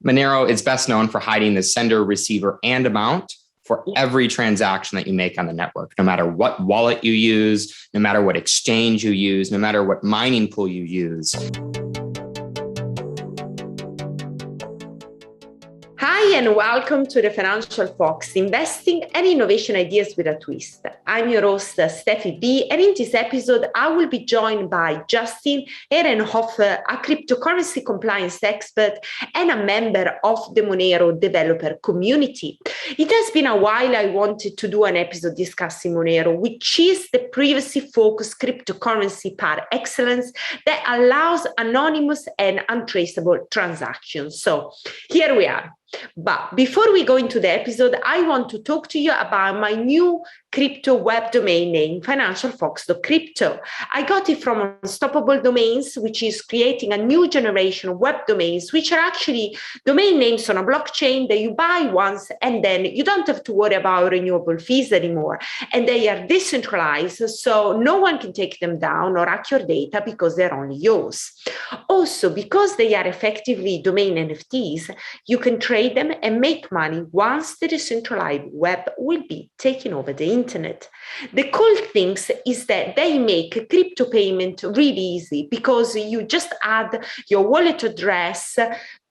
Monero is best known for hiding the sender, receiver, and amount for every transaction that you make on the network, no matter what wallet you use, no matter what exchange you use, no matter what mining pool you use. Hi, and welcome to the Financial Fox, Investing and Innovation Ideas with a Twist. I'm your host, Steffy B, and in this episode, I will be joined by Justin Enhrenhofer, a cryptocurrency compliance expert and a member of the Monero developer community. It has been a while I wanted to do an episode discussing Monero, which is the privacy-focused cryptocurrency par excellence that allows anonymous and untraceable transactions. So here we are. But before we go into the episode, I want to talk to you about my new crypto web domain name, financialfox.crypto. I got it from Unstoppable Domains, which is creating a new generation of web domains, which are actually domain names on a blockchain that you buy once and then you don't have to worry about renewable fees anymore. And they are decentralized, so no one can take them down or hack your data because they're only yours. Also, because they are effectively domain NFTs, you can trade them and make money once the decentralized web will be taking over the internet. The cool thing is that they make crypto payment really easy because you just add your wallet address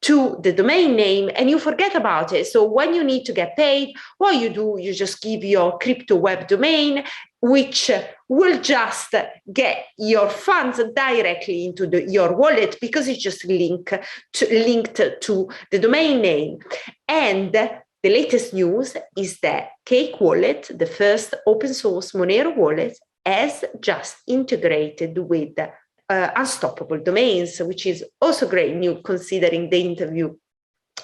to the domain name and you forget about it. So when you need to get paid, what you do, you just give your crypto web domain, which will just get your funds directly into your wallet because it's just linked to the domain name. And the latest news is that Cake Wallet, the first open source Monero wallet, has just integrated with Unstoppable Domains, which is also great news considering the interview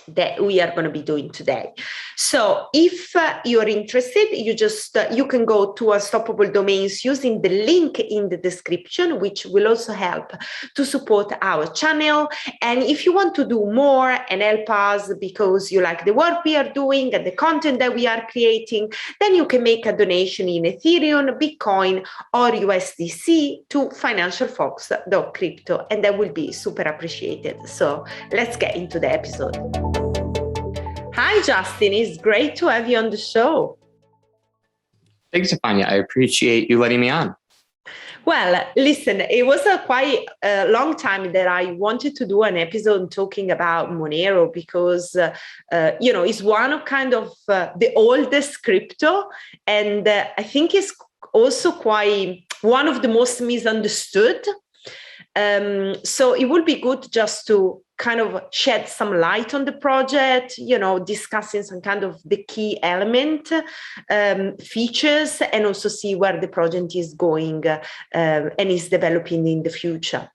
that we are going to be doing today. So if you're interested, you can go to Unstoppable Domains using the link in the description, which will also help to support our channel. And if you want to do more and help us because you like the work we are doing and the content that we are creating, then you can make a donation in Ethereum, Bitcoin, or USDC to financialfox.crypto, and that will be super appreciated. So let's get into the episode. Hi, Justin. It's great to have you on the show. Thanks, Stefania. I appreciate you letting me on. Well, listen, it was quite a long time that I wanted to do an episode talking about Monero because, it's one of kind of the oldest crypto. And I think it's also quite one of the most misunderstood. So it would be good just to kind of shed some light on the project, discussing some kind of the key element, features, and also see where the project is going and is developing in the future.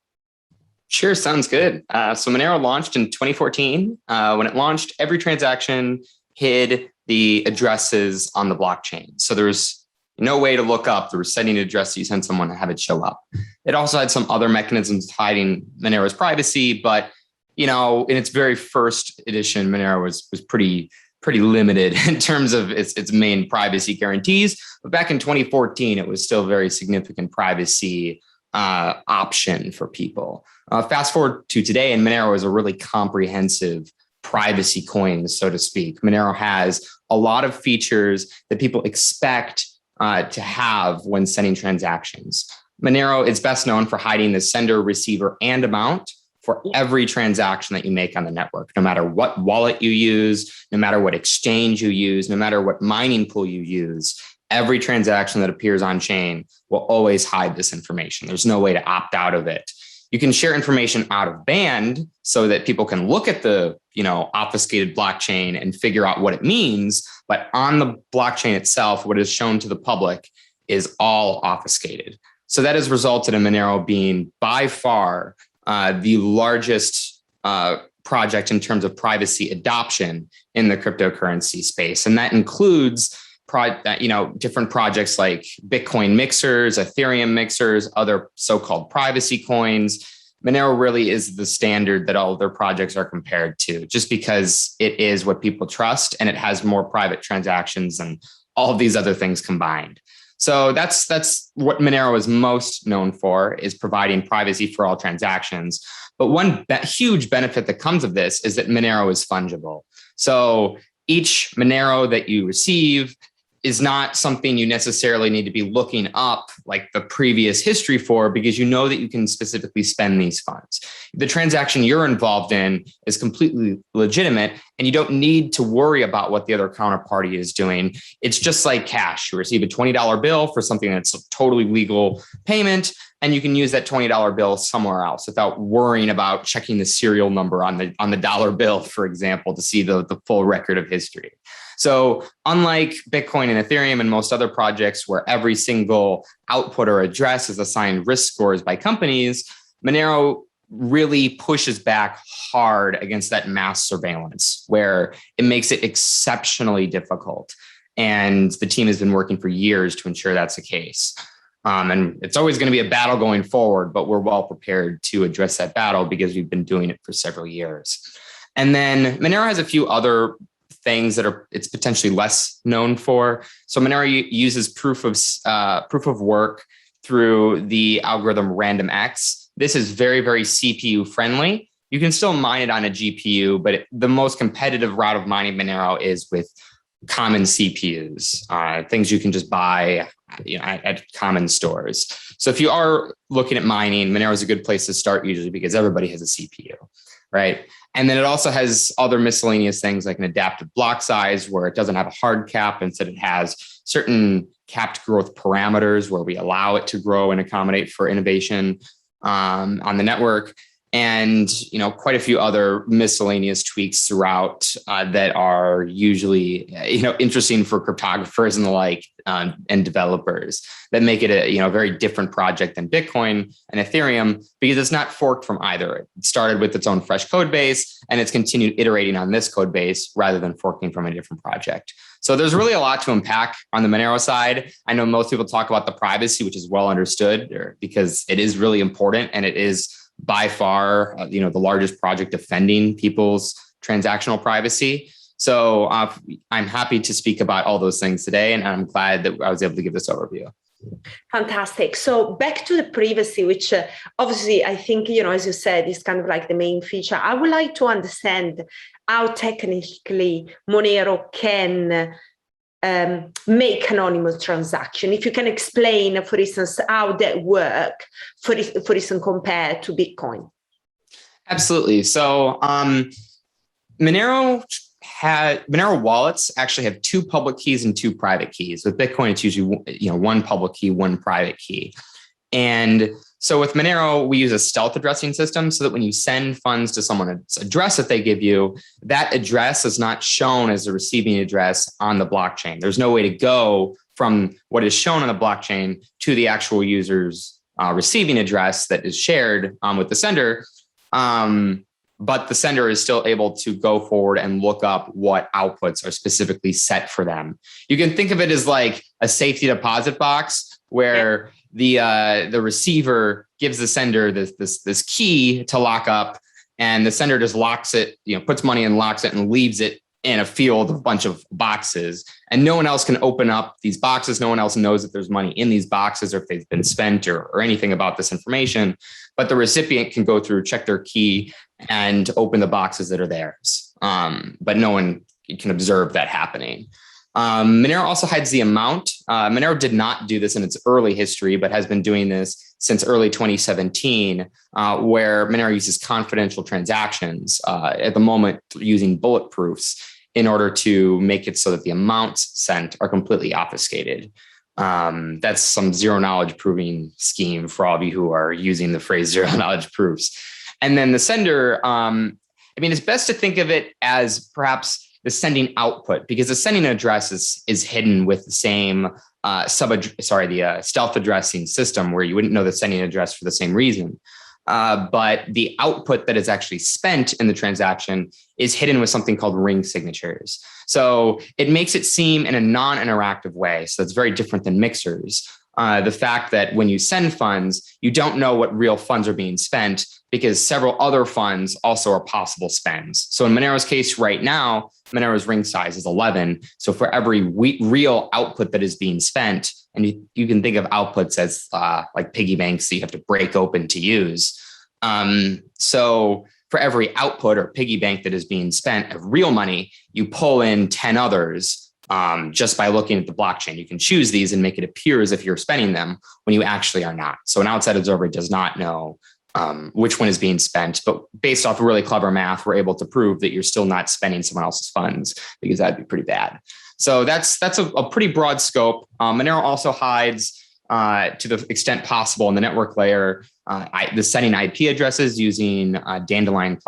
Sure, sounds good. So Monero launched in 2014. When it launched, every transaction hid the addresses on the blockchain. So there's no way to look up the sending address you send someone and have it show up. It also had some other mechanisms hiding Monero's privacy, but in its very first edition, Monero was pretty limited in terms of its main privacy guarantees. But back in 2014, it was still a very significant privacy option for people. Fast forward to today, and Monero is a really comprehensive privacy coin, so to speak. Monero has a lot of features that people expect to have when sending transactions. Monero is best known for hiding the sender, receiver, and amount for every transaction that you make on the network, no matter what wallet you use, no matter what exchange you use, no matter what mining pool you use. Every transaction that appears on chain will always hide this information. There's no way to opt out of it. You can share information out of band so that people can look at the obfuscated blockchain and figure out what it means. But on the blockchain itself, what is shown to the public is all obfuscated. So that has resulted in Monero being by far the largest project in terms of privacy adoption in the cryptocurrency space. And that includes different projects like Bitcoin mixers, Ethereum mixers, other so-called privacy coins. Monero really is the standard that all of their projects are compared to, just because it is what people trust and it has more private transactions than all of these other things combined. So that's what Monero is most known for, is providing privacy for all transactions. But one huge benefit that comes of this is that Monero is fungible. So each Monero that you receive is not something you necessarily need to be looking up like the previous history for, because you know that you can specifically spend these funds. The transaction you're involved in is completely legitimate, and you don't need to worry about what the other counterparty is doing. It's just like cash. You receive a $20 bill for something that's a totally legal payment, and you can use that $20 bill somewhere else without worrying about checking the serial number on the dollar bill, for example, to see the full record of history. So unlike Bitcoin and Ethereum and most other projects where every single output or address is assigned risk scores by companies, Monero really pushes back hard against that mass surveillance, where it makes it exceptionally difficult. And the team has been working for years to ensure that's the case. And it's always going to be a battle going forward, but we're well prepared to address that battle because we've been doing it for several years. And then Monero has a few other things that it's potentially less known for. So Monero uses proof of work through the algorithm RandomX. This is very, very CPU friendly. You can still mine it on a GPU, but the most competitive route of mining Monero is with common CPUs, things you can just buy at common stores. So if you are looking at mining, Monero is a good place to start usually because everybody has a CPU, right? And then it also has other miscellaneous things like an adaptive block size where it doesn't have a hard cap. Instead, it has certain capped growth parameters where we allow it to grow and accommodate for innovation on the network. And quite a few other miscellaneous tweaks throughout that are usually interesting for cryptographers and the like, and developers that make it a very different project than Bitcoin and Ethereum because it's not forked from either. It started with its own fresh code base and it's continued iterating on this code base rather than forking from a different project. So there's really a lot to unpack on the Monero side. I know most people talk about the privacy, which is well understood because it is really important and it is by far, the largest project defending people's transactional privacy. So I'm happy to speak about all those things today, and I'm glad that I was able to give this overview. Fantastic. So back to the privacy, which obviously I think, as you said, is kind of like the main feature. I would like to understand how technically Monero can make anonymous transaction. If you can explain, for instance, how that work, for instance, compared to Bitcoin. Absolutely. So Monero wallets actually have two public keys and two private keys. With Bitcoin, it's usually one public key, one private key. And so with Monero, we use a stealth addressing system so that when you send funds to someone's address that they give you, that address is not shown as a receiving address on the blockchain. There's no way to go from what is shown on the blockchain to the actual user's receiving address that is shared with the sender. But the sender is still able to go forward and look up what outputs are specifically set for them. You can think of it as like a safety deposit box where the receiver gives the sender this key to lock up, and the sender just locks it, puts money in, locks it, and leaves it in a field of a bunch of boxes. And no one else can open up these boxes. No one else knows if there's money in these boxes or if they've been spent or anything about this information. But the recipient can go through, check their key, and open the boxes that are theirs. But no one can observe that happening. Monero also hides the amount. Monero did not do this in its early history, but has been doing this since early 2017, where Monero uses confidential transactions at the moment using bulletproofs in order to make it so that the amounts sent are completely obfuscated. That's some zero knowledge proving scheme for all of you who are using the phrase zero knowledge proofs. And then the sender, it's best to think of it as perhaps the sending output, because the sending address is hidden with the same the stealth addressing system where you wouldn't know the sending address for the same reason. But the output that is actually spent in the transaction is hidden with something called ring signatures. So it makes it seem in a non-interactive way. So it's very different than mixers. The fact that when you send funds, you don't know what real funds are being spent because several other funds also are possible spends. So in Monero's case right now, Monero's ring size is 11. So for every real output that is being spent, and you can think of outputs as like piggy banks that you have to break open to use. So for every output or piggy bank that is being spent of real money, you pull in 10 others just by looking at the blockchain. You can choose these and make it appear as if you're spending them when you actually are not. So an outside observer does not know which one is being spent, but based off of really clever math, we're able to prove that you're still not spending someone else's funds, because that'd be pretty bad. So that's a pretty broad scope. Monero also hides, to the extent possible in the network layer, the sending IP addresses using Dandelion++.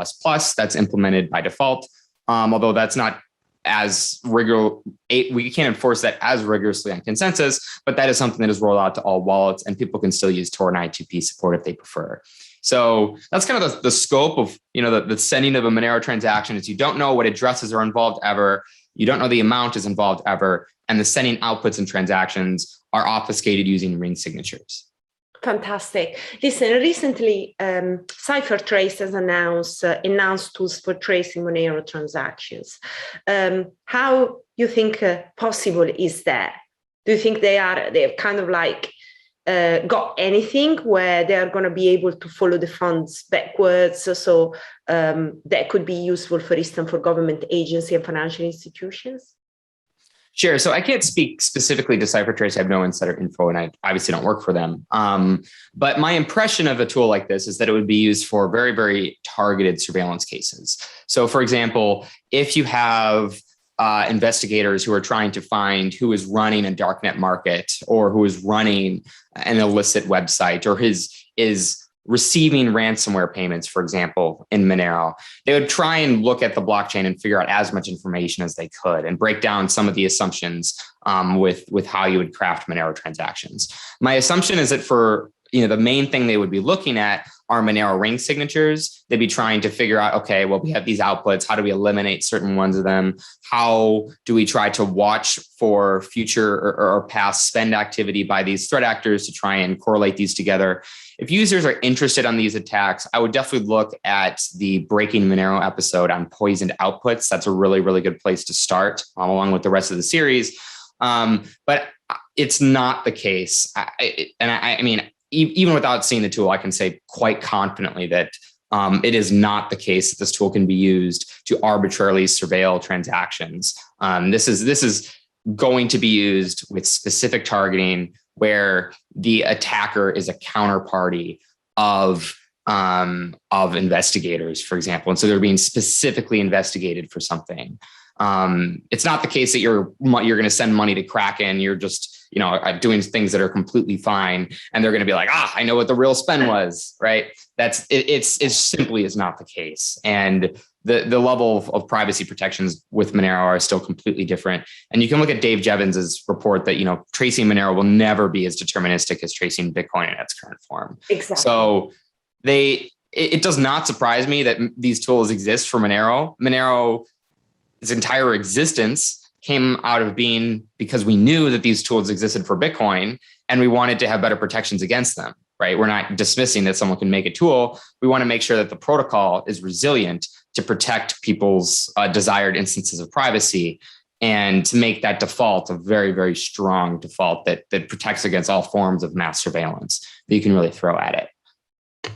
That's implemented by default, although that's not as rigorous. We can't enforce that as rigorously on consensus, but that is something that is rolled out to all wallets, and people can still use Tor and I2P support if they prefer. So that's kind of the scope of the sending of a Monero transaction. Is you don't know what addresses are involved ever, you don't know the amount is involved ever, and the sending outputs and transactions are obfuscated using ring signatures. Fantastic. Listen, recently, CipherTrace has announced tools for tracing Monero transactions. How you think possible is that? Do you think they've kind of like got anything where they are going to be able to follow the funds backwards? So that could be useful, for instance, for government agency and financial institutions? Sure. So I can't speak specifically to CipherTrace. I have no insider info, and I obviously don't work for them. But my impression of a tool like this is that it would be used for very, very targeted surveillance cases. So, for example, if you have investigators who are trying to find who is running a darknet market, or who is running an illicit website, or is receiving ransomware payments, for example, in Monero, they would try and look at the blockchain and figure out as much information as they could and break down some of the assumptions with how you would craft Monero transactions. My assumption is that for the main thing they would be looking at are Monero ring signatures. They'd be trying to figure out, okay, well, we have these outputs. How do we eliminate certain ones of them? How do we try to watch for future or past spend activity by these threat actors to try and correlate these together? If users are interested on these attacks, I would definitely look at the Breaking Monero episode on poisoned outputs. That's a really, really good place to start, along with the rest of the series. But it's not the case. I mean, even without seeing the tool, I can say quite confidently that it is not the case that this tool can be used to arbitrarily surveil transactions. This is going to be used with specific targeting, where the attacker is a counterparty of investigators, for example, and so they're being specifically investigated for something. It's not the case that you're going to send money to Kraken. You're just doing things that are completely fine, and they're going to be like, I know what the real spend was, right? It simply is not the case. And the level of privacy protections with Monero are still completely different. And you can look at Dave Jevons's report that, tracing Monero will never be as deterministic as tracing Bitcoin in its current form. Exactly. So it does not surprise me that these tools exist for Monero. Monero, its entire existence came out of being because we knew that these tools existed for Bitcoin, and we wanted to have better protections against them, right? We're not dismissing that someone can make a tool. We want to make sure that the protocol is resilient to protect people's desired instances of privacy, and to make that default a very, very strong default that protects against all forms of mass surveillance that you can really throw at it.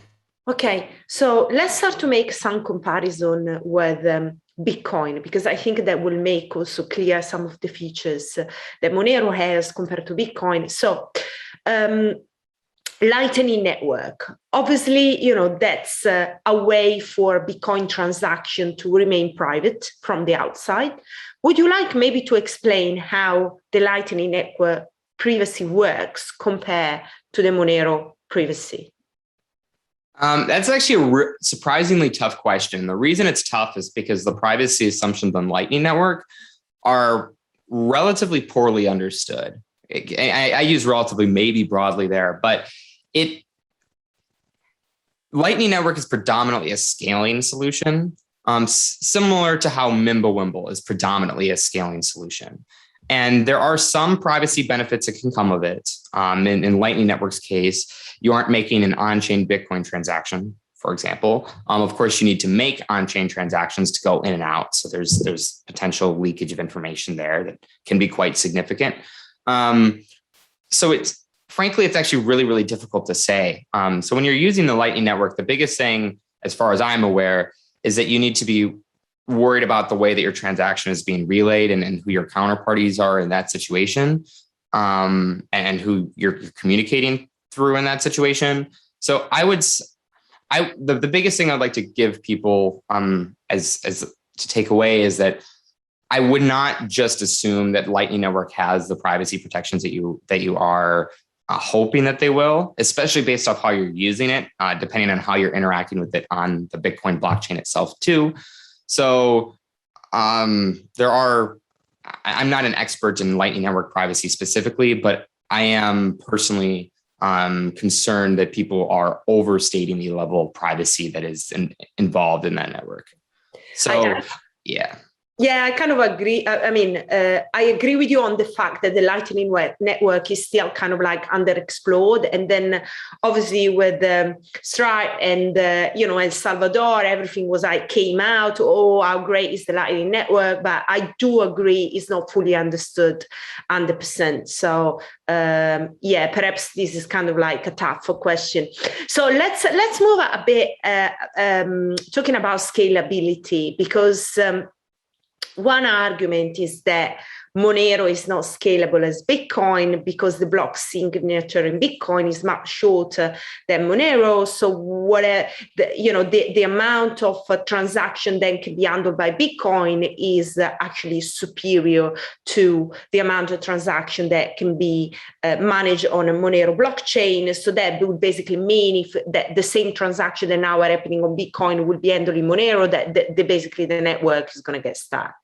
Okay, so let's start to make some comparison with Bitcoin, because I think that will make also clear some of the features that Monero has compared to Bitcoin. So Lightning Network, obviously, that's a way for Bitcoin transaction to remain private from the outside. Would you like maybe to explain how the Lightning Network privacy works compared to the Monero privacy? That's actually a surprisingly tough question. The reason it's tough is because the privacy assumptions on Lightning Network are relatively poorly understood. I use relatively maybe broadly there, but Lightning Network is predominantly a scaling solution, similar to how Mimblewimble is predominantly a scaling solution. And there are some privacy benefits that can come of it. In Lightning Network's case, you aren't making an on-chain Bitcoin transaction, for example. Of course, you need to make on-chain transactions to go in and out. So there's potential leakage of information there that can be quite significant. So frankly, it's actually really, really difficult to say. So when you're using the Lightning Network, the biggest thing as far as I'm aware, is that you need to be worried about the way that your transaction is being relayed and who your counterparties are in that situation, and who you're communicating through in that situation. So the biggest thing I'd like to give people as to take away is that I would not just assume that Lightning Network has the privacy protections that you are hoping that they will, especially based off how you're using it, depending on how you're interacting with it on the Bitcoin blockchain itself too. So I'm not an expert in Lightning Network privacy specifically, but I am personally concerned that people are overstating the level of privacy that is involved in that network. So, yeah. Yeah, I kind of agree. I agree with you on the fact that the Lightning Network is still kind of like underexplored. And then obviously with Stripe and, El Salvador, everything was like came out, oh, how great is the Lightning Network? But I do agree it's not fully understood 100%. So perhaps this is kind of like a tough question. So let's move a bit talking about scalability, because one argument is that Monero is not scalable as Bitcoin because the block signature in Bitcoin is much shorter than Monero. So the amount of transaction then can be handled by Bitcoin is actually superior to the amount of transaction that can be managed on a Monero blockchain. So that would basically mean if the same transaction that now are happening on Bitcoin would be handled in Monero, that basically the network is going to get stuck.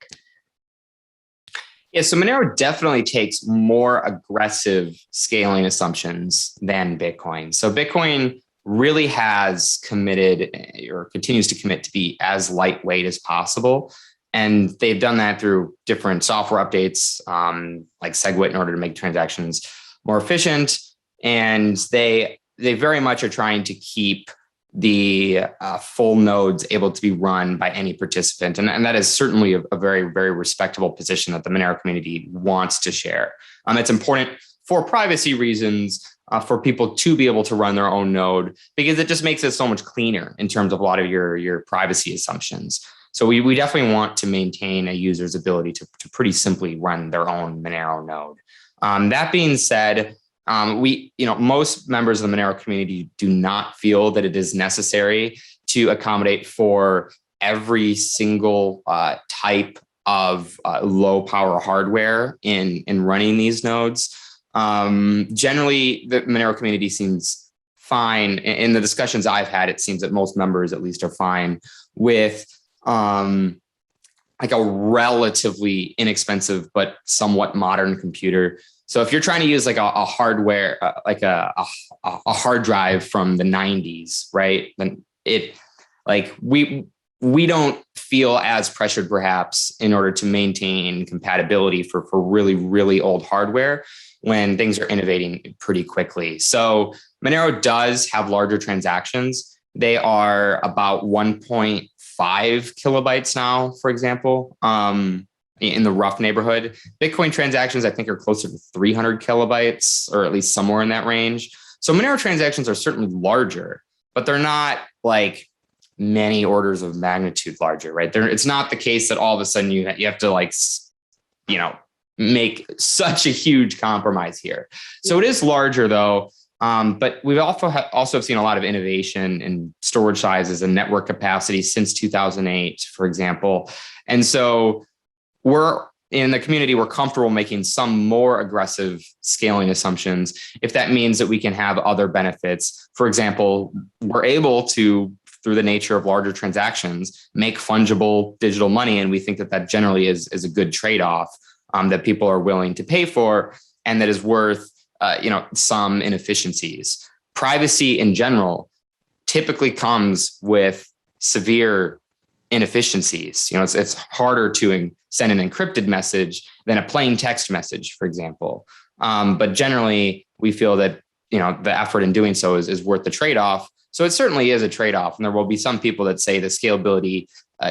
Yeah, so Monero definitely takes more aggressive scaling assumptions than Bitcoin. So Bitcoin really has committed or continues to commit to be as lightweight as possible. And they've done that through different software updates, like SegWit, in order to make transactions more efficient. And they very much are trying to keep the full nodes able to be run by any participant. And that is certainly a very, very respectable position that the Monero community wants to share. It's important for privacy reasons for people to be able to run their own node, because it just makes it so much cleaner in terms of a lot of your privacy assumptions. So we definitely want to maintain a user's ability to pretty simply run their own Monero node. That being said, most members of the Monero community do not feel that it is necessary to accommodate for every single type of low power hardware in running these nodes. Generally, the Monero community seems fine. In the discussions I've had, it seems that most members at least are fine with like a relatively inexpensive but somewhat modern computer. So if you're trying to use like a hardware, like a hard drive from the 90s, right? Then we don't feel as pressured perhaps in order to maintain compatibility for really, really old hardware when things are innovating pretty quickly. So Monero does have larger transactions. They are about 1.5 kilobytes now, for example, in the rough neighborhood. Bitcoin transactions, I think, are closer to 300 kilobytes, or at least somewhere in that range. So Monero transactions are certainly larger, but they're not like many orders of magnitude larger, right? It's not the case that all of a sudden you have to make such a huge compromise here. So it is larger though. But we've also seen a lot of innovation in storage sizes and network capacity since 2008, for example. And so we're in the community, we're comfortable making some more aggressive scaling assumptions if that means that we can have other benefits. For example, we're able to, through the nature of larger transactions, make fungible digital money. And we think that generally is a good trade-off that people are willing to pay for, and that is worth some inefficiencies. Privacy in general typically comes with severe inefficiencies. It's harder to send an encrypted message than a plain text message, for example. But generally, we feel that the effort in doing so is worth the trade-off. So it certainly is a trade-off, and there will be some people that say the scalability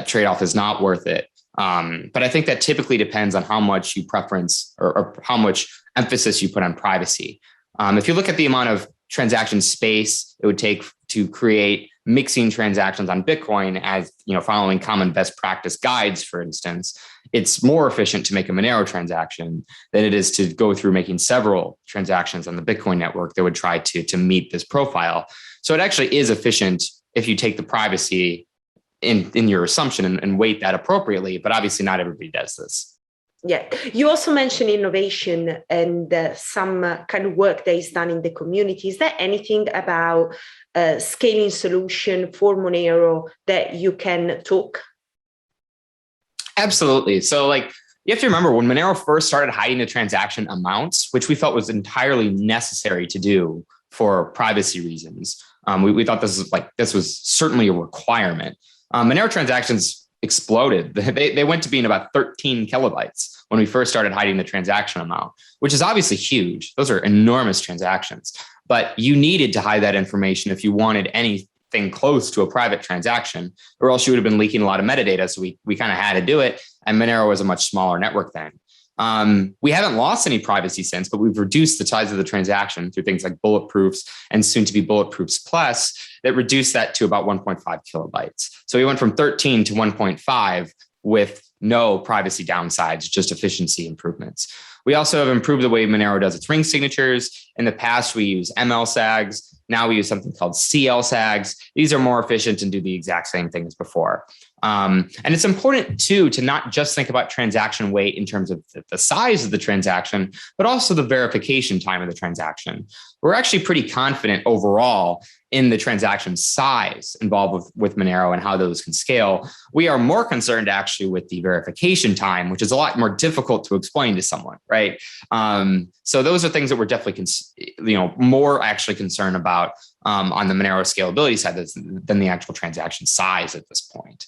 trade-off is not worth it. But I think that typically depends on how much you preference or how much emphasis you put on privacy. If you look at the amount of transaction space it would take to create mixing transactions on Bitcoin as, following common best practice guides, for instance, it's more efficient to make a Monero transaction than it is to go through making several transactions on the Bitcoin network that would try to meet this profile. So it actually is efficient if you take the privacy in your assumption and weight that appropriately, but obviously not everybody does this. Yeah, you also mentioned innovation and some kind of work that is done in the community. Is there anything about scaling solution for Monero that you can talk? Absolutely. So you have to remember when Monero first started hiding the transaction amounts, which we felt was entirely necessary to do for privacy reasons. We thought this was certainly a requirement. Monero transactions exploded. They went to being about 13 kilobytes when we first started hiding the transaction amount, which is obviously huge. Those are enormous transactions, but you needed to hide that information if you wanted anything close to a private transaction, or else you would have been leaking a lot of metadata. So we kind of had to do it. And Monero was a much smaller network then. We haven't lost any privacy since, but we've reduced the size of the transaction through things like bulletproofs and soon to be bulletproofs plus that reduced that to about 1.5 kilobytes. So we went from 13 to 1.5 with no privacy downsides, just efficiency improvements. We also have improved the way Monero does its ring signatures. In the past, we use ML SAGs. Now we use something called CL SAGs. These are more efficient and do the exact same thing as before. And it's important too, to not just think about transaction weight in terms of the size of the transaction, but also the verification time of the transaction. We're actually pretty confident overall in the transaction size involved with Monero and how those can scale. We are more concerned actually with the verification time, which is a lot more difficult to explain to someone, right? So those are things that we're definitely, more actually concerned about on the Monero scalability side than the actual transaction size at this point.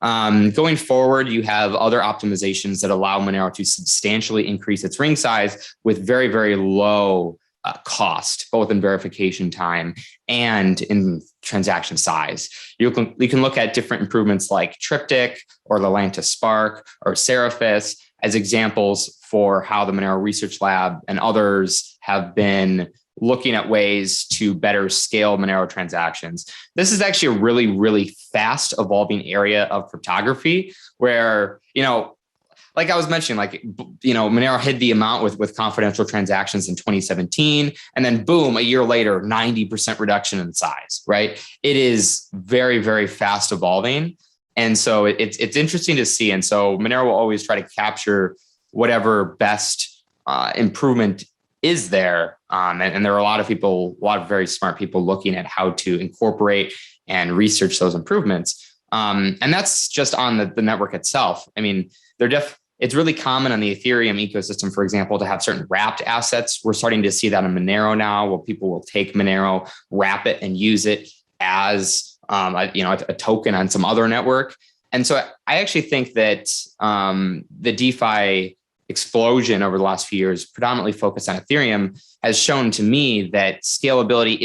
Going forward, you have other optimizations that allow Monero to substantially increase its ring size with very, very low cost, both in verification time and in transaction size. You can look at different improvements like Triptych or Lalanta Spark or Seraphis as examples for how the Monero Research Lab and others have been looking at ways to better scale Monero transactions. This is actually a really, really fast evolving area of cryptography where, like I was mentioning, Monero hid the amount with confidential transactions in 2017, and then boom, a year later, 90% reduction in size, right? It is very, very fast evolving. And so it's interesting to see. And so Monero will always try to capture whatever best improvement is there. And there are a lot of very smart people looking at how to incorporate and research those improvements. And that's just on the network itself. I mean, it's really common on the Ethereum ecosystem, for example, to have certain wrapped assets. We're starting to see that in Monero now, where people will take Monero, wrap it, and use it as a token on some other network. And so I actually think that the DeFi explosion over the last few years, predominantly focused on Ethereum, has shown to me that scalability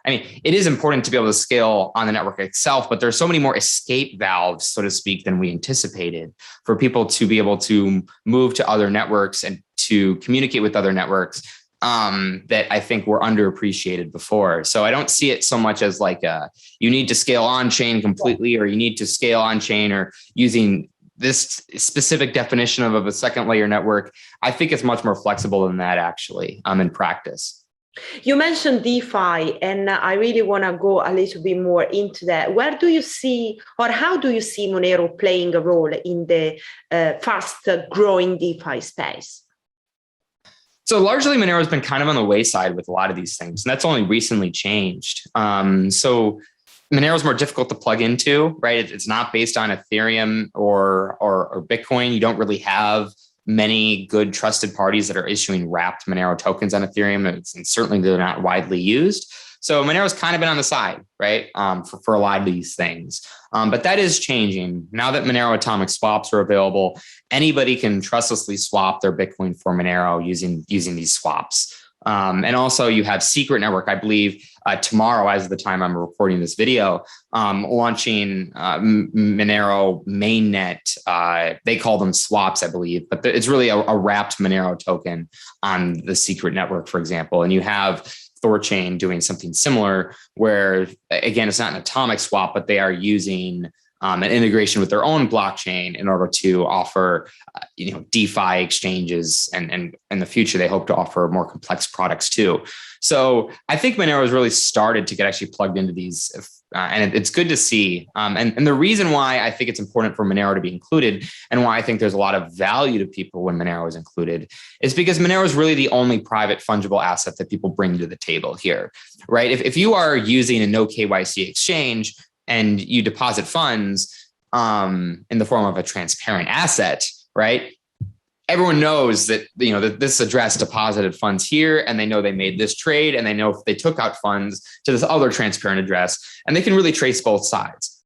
it is important to be able to scale on the network itself, but there's so many more escape valves, so to speak, than we anticipated for people to be able to move to other networks and to communicate with other networks that I think were underappreciated before. So I don't see it so much as you need to scale on chain completely, or you need to scale on chain or using this specific definition of a second layer network. I think it's much more flexible than that actually in practice. You mentioned DeFi, and I really want to go a little bit more into that. Where do you see, or how do you see Monero playing a role in the fast growing DeFi space? So largely Monero has been kind of on the wayside with a lot of these things, and that's only recently changed. So Monero is more difficult to plug into, right? It's not based on Ethereum or Bitcoin. You don't really have many good trusted parties that are issuing wrapped Monero tokens on Ethereum, and certainly they're not widely used. So Monero's kind of been on the side, right, for a lot of these things. But that is changing. Now that Monero atomic swaps are available, anybody can trustlessly swap their Bitcoin for Monero using these swaps. And also you have Secret Network, I believe tomorrow, as of the time I'm recording this video, launching Monero mainnet. They call them swaps, I believe, but it's really a wrapped Monero token on the Secret Network, for example. And you have Thorchain doing something similar, where again, it's not an atomic swap, but they are using an integration with their own blockchain in order to offer, DeFi exchanges, and in the future they hope to offer more complex products too. So I think Monero has really started to get actually plugged into these, and it's good to see. And the reason why I think it's important for Monero to be included, and why I think there's a lot of value to people when Monero is included, is because Monero is really the only private fungible asset that people bring to the table here, right? If you are using a no KYC exchange and you deposit funds in the form of a transparent asset, right? Everyone knows that, that this address deposited funds here, and they know they made this trade, and they know if they took out funds to this other transparent address, and they can really trace both sides.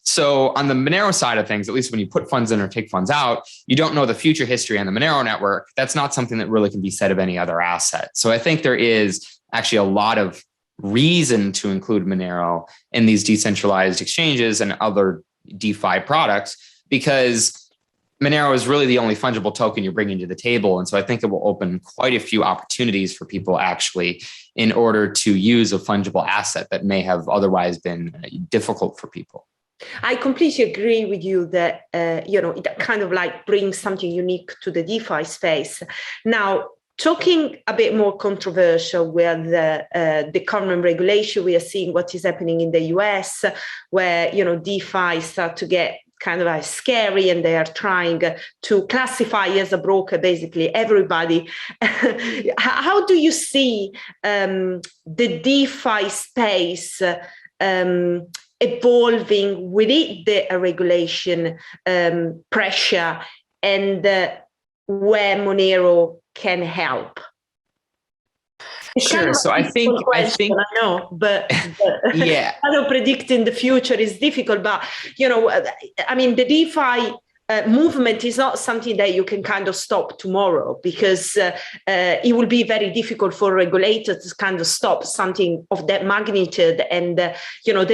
So on the Monero side of things, at least when you put funds in or take funds out, you don't know the future history on the Monero network. That's not something that really can be said of any other asset. So I think there is actually a lot of reason to include Monero in these decentralized exchanges and other DeFi products, because Monero is really the only fungible token you're bringing to the table. And so I think it will open quite a few opportunities for people actually in order to use a fungible asset that may have otherwise been difficult for people. I completely agree with you that, it kind of like brings something unique to the DeFi space. Now, talking a bit more controversial with the current regulation, we are seeing what is happening in the US, where, DeFi start to get kind of scary, and they are trying to classify as a broker basically everybody. How do you see the DeFi space evolving within the regulation pressure, and where Monero can help? Sure. So I think, I know, but yeah, kind of predicting the future is difficult. But the DeFi movement is not something that you can kind of stop tomorrow, because it will be very difficult for regulators to kind of stop something of that magnitude. And there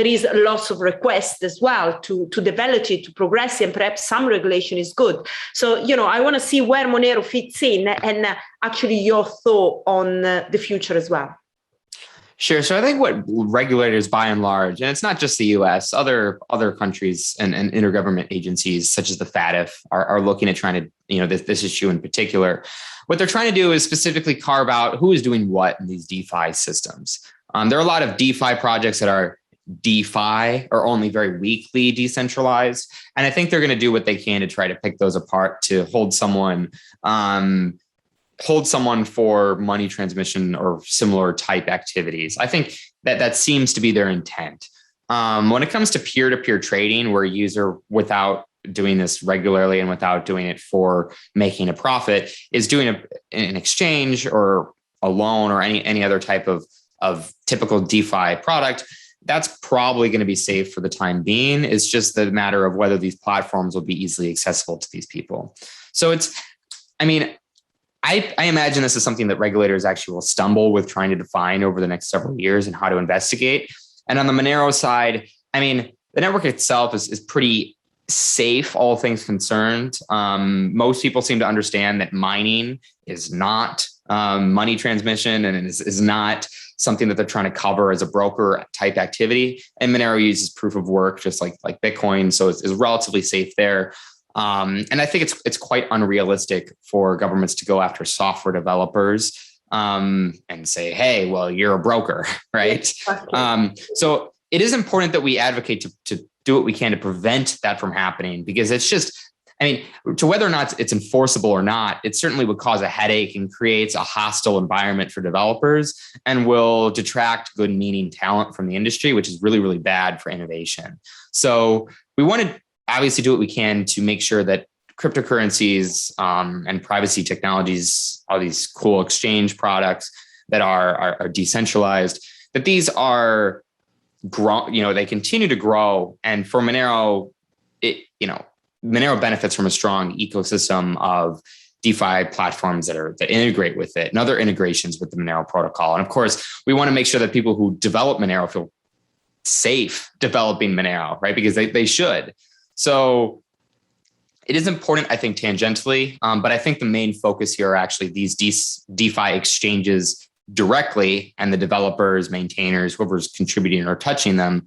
is lots of requests as well to develop it, to progress, and perhaps some regulation is good. So I want to see where Monero fits in, and actually your thought on the future as well. Sure. So I think what regulators by and large, and it's not just the US, other countries and intergovernment agencies such as the FATF are looking at trying to, this issue in particular. What they're trying to do is specifically carve out who is doing what in these DeFi systems. There are a lot of DeFi projects that are DeFi or only very weakly decentralized. And I think they're going to do what they can to try to pick those apart, to hold someone for money transmission or similar type activities. I think that seems to be their intent. When it comes to peer-to-peer trading, where a user, without doing this regularly and without doing it for making a profit, is doing an exchange or a loan or any other type of typical DeFi product, that's probably going to be safe for the time being. It's just the matter of whether these platforms will be easily accessible to these people. So I imagine this is something that regulators actually will stumble with trying to define over the next several years and how to investigate. And on the Monero side, the network itself is pretty safe, all things concerned. Most people seem to understand that mining is not money transmission, and is not something that they're trying to cover as a broker type activity. And Monero uses proof of work, just like Bitcoin. So it's relatively safe there. And I think it's quite unrealistic for governments to go after software developers and say, hey, well, you're a broker, right? So it is important that we advocate to do what we can to prevent that from happening, because it's just, to whether or not it's enforceable or not, it certainly would cause a headache and creates a hostile environment for developers, and will detract good meaning talent from the industry, which is really, really bad for innovation. So we want to obviously do what we can to make sure that cryptocurrencies and privacy technologies, all these cool exchange products that are decentralized, that these are they continue to grow. And for Monero, Monero benefits from a strong ecosystem of DeFi platforms that integrate with it, and other integrations with the Monero protocol. And of course, we want to make sure that people who develop Monero feel safe developing Monero, right? Because they should. So it is important, I think, tangentially, but I think the main focus here are actually these DeFi exchanges directly, and the developers, maintainers, whoever's contributing or touching them,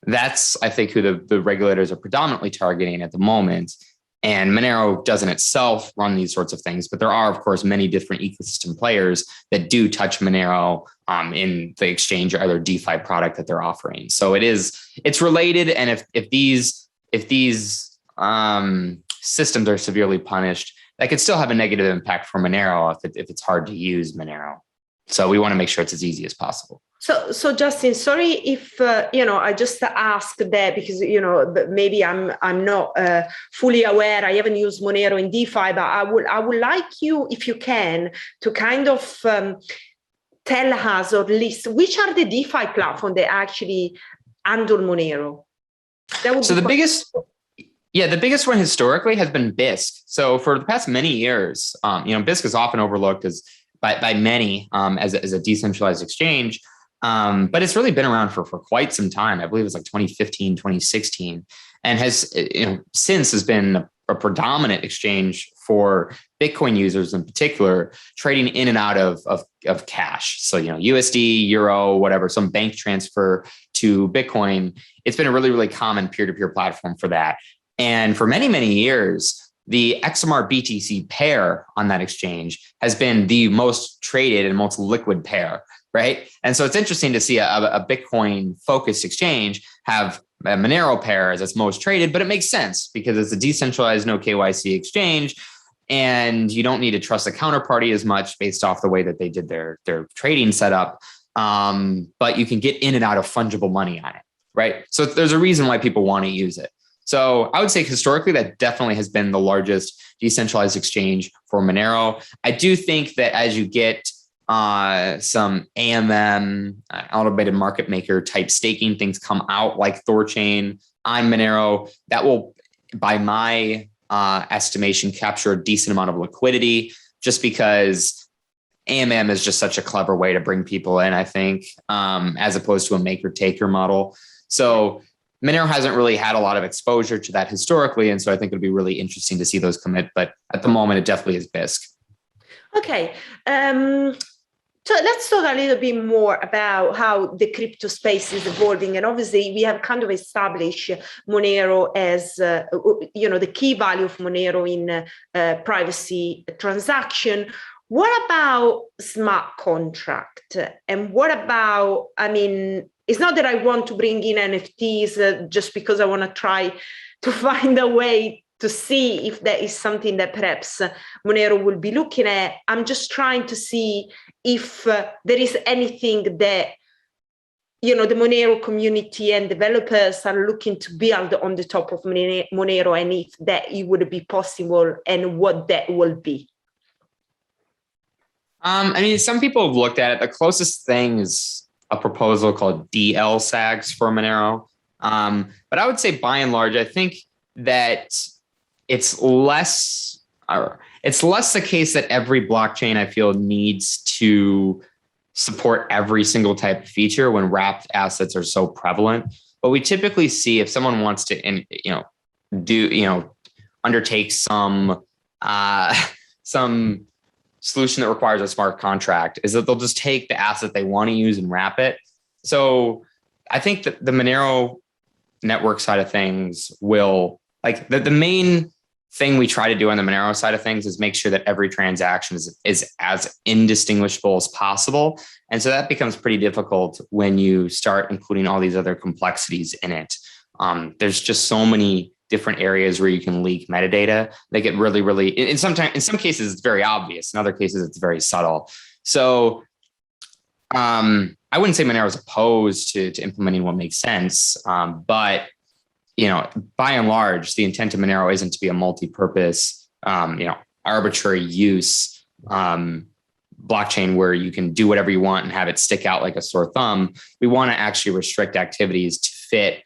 that's, I think, who the regulators are predominantly targeting at the moment. And Monero doesn't itself run these sorts of things, but there are, of course, many different ecosystem players that do touch Monero in the exchange or other DeFi product that they're offering. So it's related. And if these systems are severely punished, that could still have a negative impact for Monero if it's hard to use Monero. So we want to make sure it's as easy as possible. So Justin, sorry if I just asked that because maybe I'm not fully aware. I haven't used Monero in DeFi, but I would like you, if you can, to kind of tell us or list which are the DeFi platforms that actually handle Monero. So the biggest one historically has been BISC. So for the past many years, BISC is often overlooked by many as a decentralized exchange. But it's really been around for quite some time. I believe it's like 2015, 2016, and has since has been a predominant exchange for Bitcoin users in particular, trading in and out of cash. So, USD, Euro, whatever, some bank transfer to Bitcoin. It's been a really, really common peer-to-peer platform for that. And for many, many years, the XMR BTC pair on that exchange has been the most traded and most liquid pair, right? And so it's interesting to see a Bitcoin focused exchange have a Monero pair as its most traded, but it makes sense because it's a decentralized, no KYC exchange, and you don't need to trust the counterparty as much based off the way that they did their trading setup. But you can get in and out of fungible money on it, right? So there's a reason why people want to use it. So I would say historically that definitely has been the largest decentralized exchange for Monero. I do think that as you get some AMM, automated market maker type staking things come out like Thorchain on Monero, that will, by my estimation, capture a decent amount of liquidity just because AMM is just such a clever way to bring people in, I think, as opposed to a maker taker model. So Monero hasn't really had a lot of exposure to that historically. And so I think it'll be really interesting to see those commit. But at the moment, it definitely is BISC. Okay. So let's talk a little bit more about how the crypto space is evolving. And obviously, we have kind of established Monero as, the key value of Monero in privacy transaction. What about smart contract? And what about, it's not that I want to bring in NFTs just because I want to try to find a way to see if there is something that perhaps Monero will be looking at. I'm just trying to see if there is anything that, the Monero community and developers are looking to build on the top of Monero, and if that it would be possible and what that will be. Some people have looked at it. The closest thing is a proposal called DL-SAGs for Monero. But I would say by and large, I think that it's less the case that every blockchain, I feel, needs to support every single type of feature when wrapped assets are so prevalent. But we typically see if someone wants to, undertake some solution that requires a smart contract, is that they'll just take the asset they want to use and wrap it. So I think that the Monero network side of things will, like, the main thing we try to do on the Monero side of things is make sure that every transaction is as indistinguishable as possible. And so that becomes pretty difficult when you start including all these other complexities in it. There's just so many different areas where you can leak metadata. They get really, really, in some cases it's very obvious. In other cases, it's very subtle. So I wouldn't say Monero is opposed to implementing what makes sense. But by and large, the intent of Monero isn't to be a multi-purpose, arbitrary use blockchain where you can do whatever you want and have it stick out like a sore thumb. We want to actually restrict activities to fit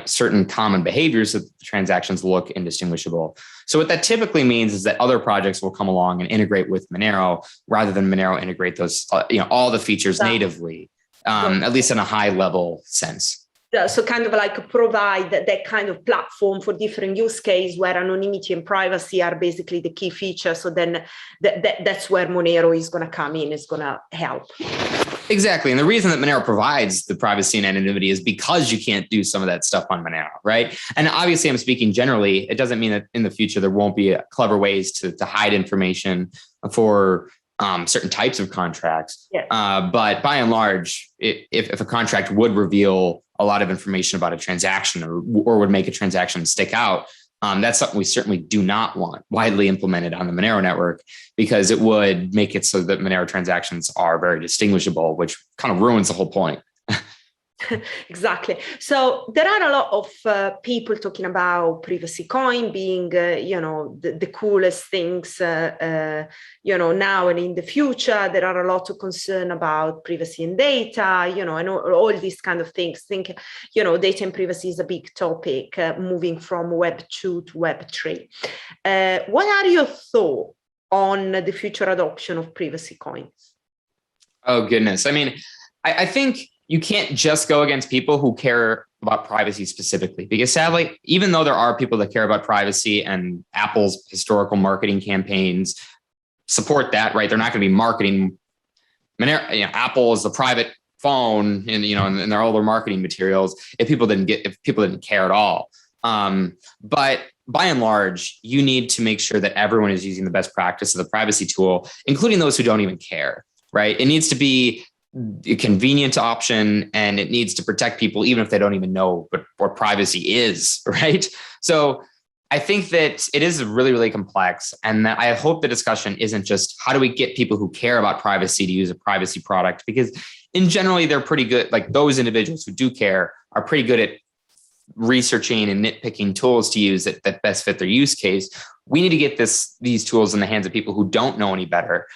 certain common behaviors so that the transactions look indistinguishable. So what that typically means is that other projects will come along and integrate with Monero rather than Monero integrate those, all the features natively, at least in a high level sense. So kind of like provide that kind of platform for different use case where anonymity and privacy are basically the key features. So then that's where Monero is going to come in, is going to help. Exactly. And the reason that Monero provides the privacy and anonymity is because you can't do some of that stuff on Monero, right? And obviously I'm speaking generally. It doesn't mean that in the future there won't be clever ways to hide information for certain types of contracts. Yeah. But by and large, if a contract would reveal a lot of information about a transaction or would make a transaction stick out, that's something we certainly do not want widely implemented on the Monero network, because it would make it so that Monero transactions are very distinguishable, which kind of ruins the whole point. Exactly. So there are a lot of people talking about privacy coin being, the coolest things, now and in the future. There are a lot of concern about privacy and data, and all these kind of things. Think, data and privacy is a big topic, moving from Web 2 to Web 3. What are your thoughts on the future adoption of privacy coins? Oh, goodness. I mean, I think you can't just go against people who care about privacy specifically, because sadly, even though there are people that care about privacy, and Apple's historical marketing campaigns support that, right? They're not going to be marketing Monero, Apple is the private phone in their older marketing materials if people didn't care at all. But by and large, you need to make sure that everyone is using the best practice of the privacy tool, including those who don't even care, right? It needs to be a convenient option, and it needs to protect people even if they don't even know what privacy is, right? So I think that it is really, really complex, and that I hope the discussion isn't just how do we get people who care about privacy to use a privacy product, because in generally they're pretty good, like those individuals who do care are pretty good at researching and nitpicking tools to use that best fit their use case. We need to get these tools in the hands of people who don't know any better.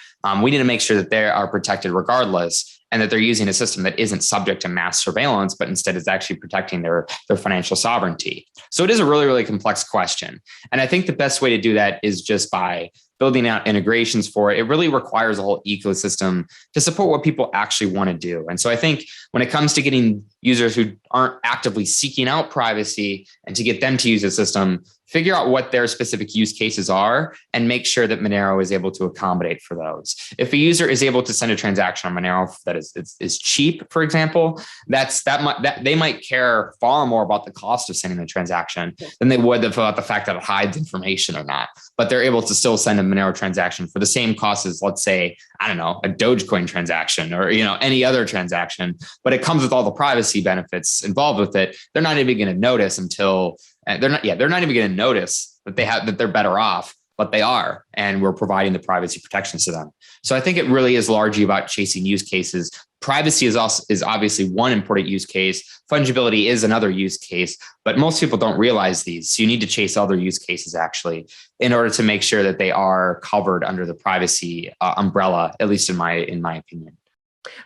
We need to make sure that they are protected regardless, and that they're using a system that isn't subject to mass surveillance, but instead is actually protecting their financial sovereignty. So it is a really, really complex question. And I think the best way to do that is just by building out integrations for it. It really requires a whole ecosystem to support what people actually want to do. And so I think when it comes to getting users who aren't actively seeking out privacy and to get them to use the system, figure out what their specific use cases are and make sure that Monero is able to accommodate for those. If a user is able to send a transaction on Monero that is cheap, for example, that they might care far more about the cost of sending the transaction than they would about the fact that it hides information or not. But they're able to still send a Monero transaction for the same cost as, let's say, I don't know, a Dogecoin transaction or any other transaction. But it comes with all the privacy benefits involved with it. They're not even going to notice until they're not even going to notice that they're better off, but they are, and we're providing the privacy protections to them. So I think it really is largely about chasing use cases. Privacy is obviously one important use case. Fungibility is another use case, but most people don't realize these. So you need to chase other use cases actually in order to make sure that they are covered under the privacy umbrella, at least in my opinion.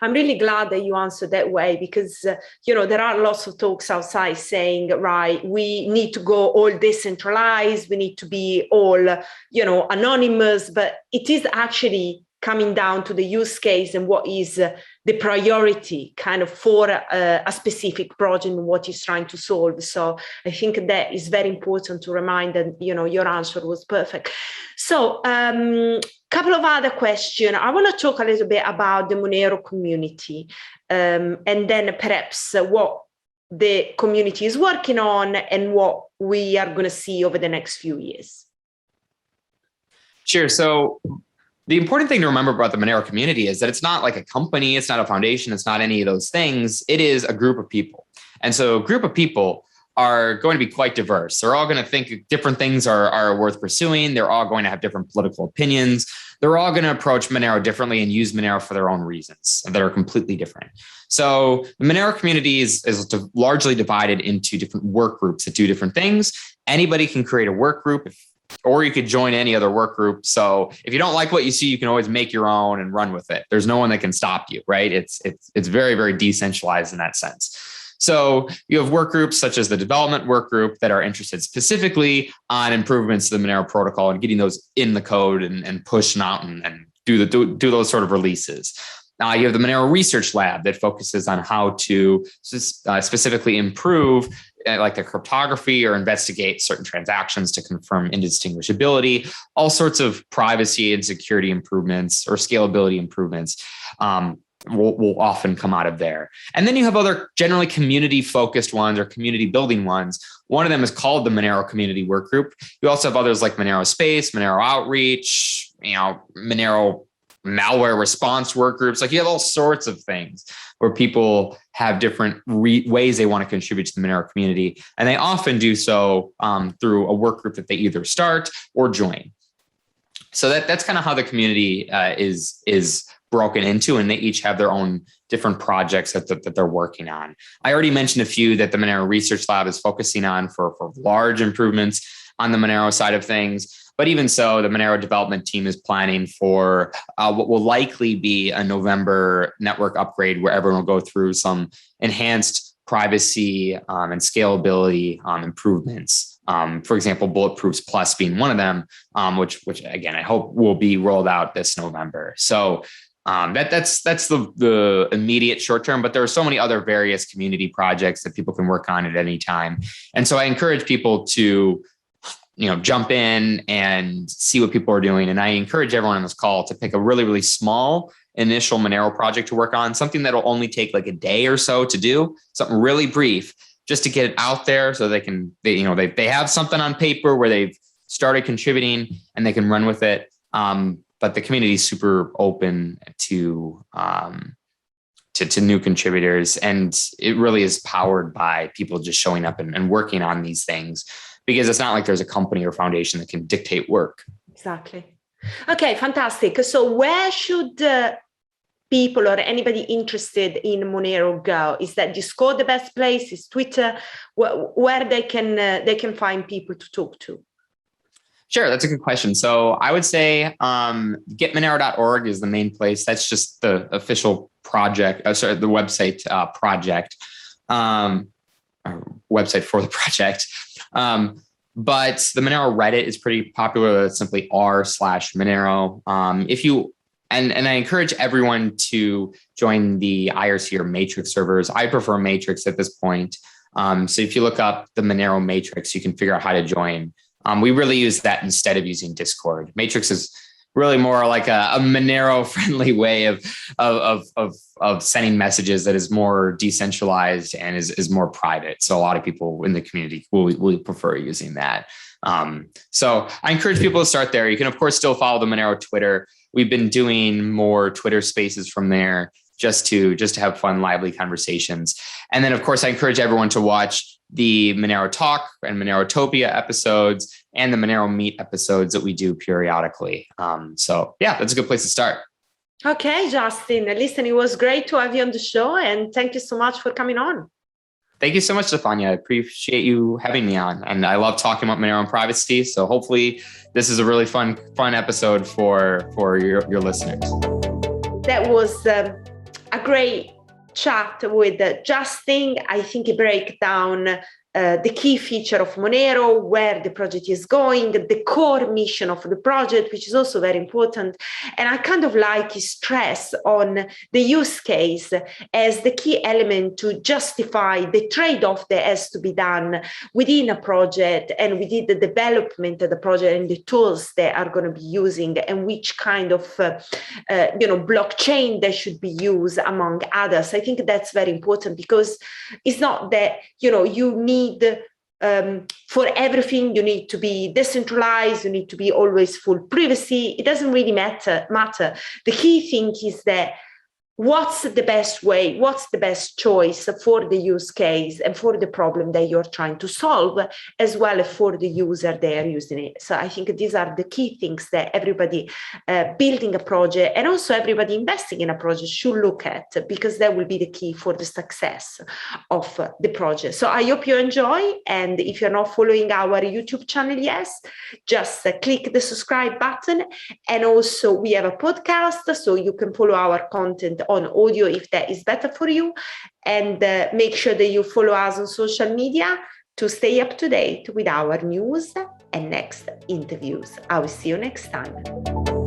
I'm really glad that you answered that way, because, there are lots of talks outside saying, right, we need to go all decentralized, we need to be all, anonymous, but it is actually coming down to the use case and what is the priority kind of for a specific project and what it's trying to solve. So I think that is very important to remind that, your answer was perfect. So couple of other questions. I want to talk a little bit about the Monero community, and then perhaps what the community is working on and what we are going to see over the next few years. Sure. So the important thing to remember about the Monero community is that it's not like a company, it's not a foundation, it's not any of those things. It is a group of people. And so a group of people are going to be quite diverse. They're all going to think different things are worth pursuing. They're all going to have different political opinions. They're all going to approach Monero differently and use Monero for their own reasons that are completely different. So the Monero community is largely divided into different work groups that do different things. Anybody can create a work group, or you could join any other work group. So if you don't like what you see, you can always make your own and run with it. There's no one that can stop you, right? It's very, very decentralized in that sense. So you have work groups such as the development work group that are interested specifically on improvements to the Monero protocol and getting those in the code and pushing out and do those sort of releases. You have the Monero Research Lab that focuses on how to specifically improve like the cryptography or investigate certain transactions to confirm indistinguishability, all sorts of privacy and security improvements or scalability improvements. Will often come out of there. And then you have other generally community focused ones or community building ones. One of them is called the Monero Community Work Group. You also have others like Monero Space, Monero Outreach, Monero Malware Response Work Groups. Like you have all sorts of things where people have different ways they want to contribute to the Monero community. And they often do so through a work group that they either start or join. So that's kind of how the community is broken into, and they each have their own different projects that they're working on. I already mentioned a few that the Monero Research Lab is focusing on for large improvements on the Monero side of things. But even so, the Monero development team is planning for what will likely be a November network upgrade where everyone will go through some enhanced privacy and scalability improvements. For example, Bulletproofs Plus being one of them, which again, I hope will be rolled out this November. So that's the immediate short term, but there are so many other various community projects that people can work on at any time. And so I encourage people to, jump in and see what people are doing. And I encourage everyone on this call to pick a really, really small initial Monero project to work on, something that'll only take like a day or so to do, something really brief, just to get it out there so they have something on paper where they've started contributing and they can run with it. But the community is super open to new contributors, and it really is powered by people just showing up and working on these things, because it's not like there's a company or foundation that can dictate work. Exactly. Okay, fantastic. So where should people or anybody interested in Monero go? Is that Discord the best place? Is Twitter where they can find people to talk to? Sure, that's a good question. So I would say getmonero.org is the main place. That's just the official project. The website project, website for the project. But the Monero Reddit is pretty popular. It's simply r/Monero. And I encourage everyone to join the IRC or Matrix servers. I prefer Matrix at this point. So if you look up the Monero Matrix, you can figure out how to join. We really use that instead of using Discord. Matrix is really more like a Monero-friendly way of sending messages that is more decentralized and is more private. So a lot of people in the community will prefer using that. So I encourage people to start there. You can, of course, still follow the Monero Twitter. We've been doing more Twitter spaces from there just to have fun, lively conversations. And then, of course, I encourage everyone to watch the Monero Talk and Monerotopia episodes and the Monero Meet episodes that we do periodically. So yeah, that's a good place to start. Okay, Justin, listen, it was great to have you on the show, and thank you so much for coming on. Thank you so much, Stefania. I appreciate you having me on, and I love talking about Monero and privacy. So hopefully this is a really fun episode for your listeners. That was a great chat with Justin. I think he break down the key feature of Monero, where the project is going, the core mission of the project, which is also very important. And I kind of like his stress on the use case as the key element to justify the trade-off that has to be done within a project and within the development of the project and the tools they are going to be using, and which kind of blockchain they should be used among others. I think that's very important, because it's not that you need for everything you need to be decentralized, you need to be always full privacy. It doesn't really matter. The key thing is that what's the best way, what's the best choice for the use case and for the problem that you're trying to solve, as well as for the user they are using it. So I think these are the key things that everybody building a project and also everybody investing in a project should look at, because that will be the key for the success of the project. So I hope you enjoy. And if you're not following our YouTube channel yet, just click the subscribe button. And also we have a podcast, so you can follow our content on audio if that is better for you, and make sure that you follow us on social media to stay up to date with our news and next interviews. I will see you next time.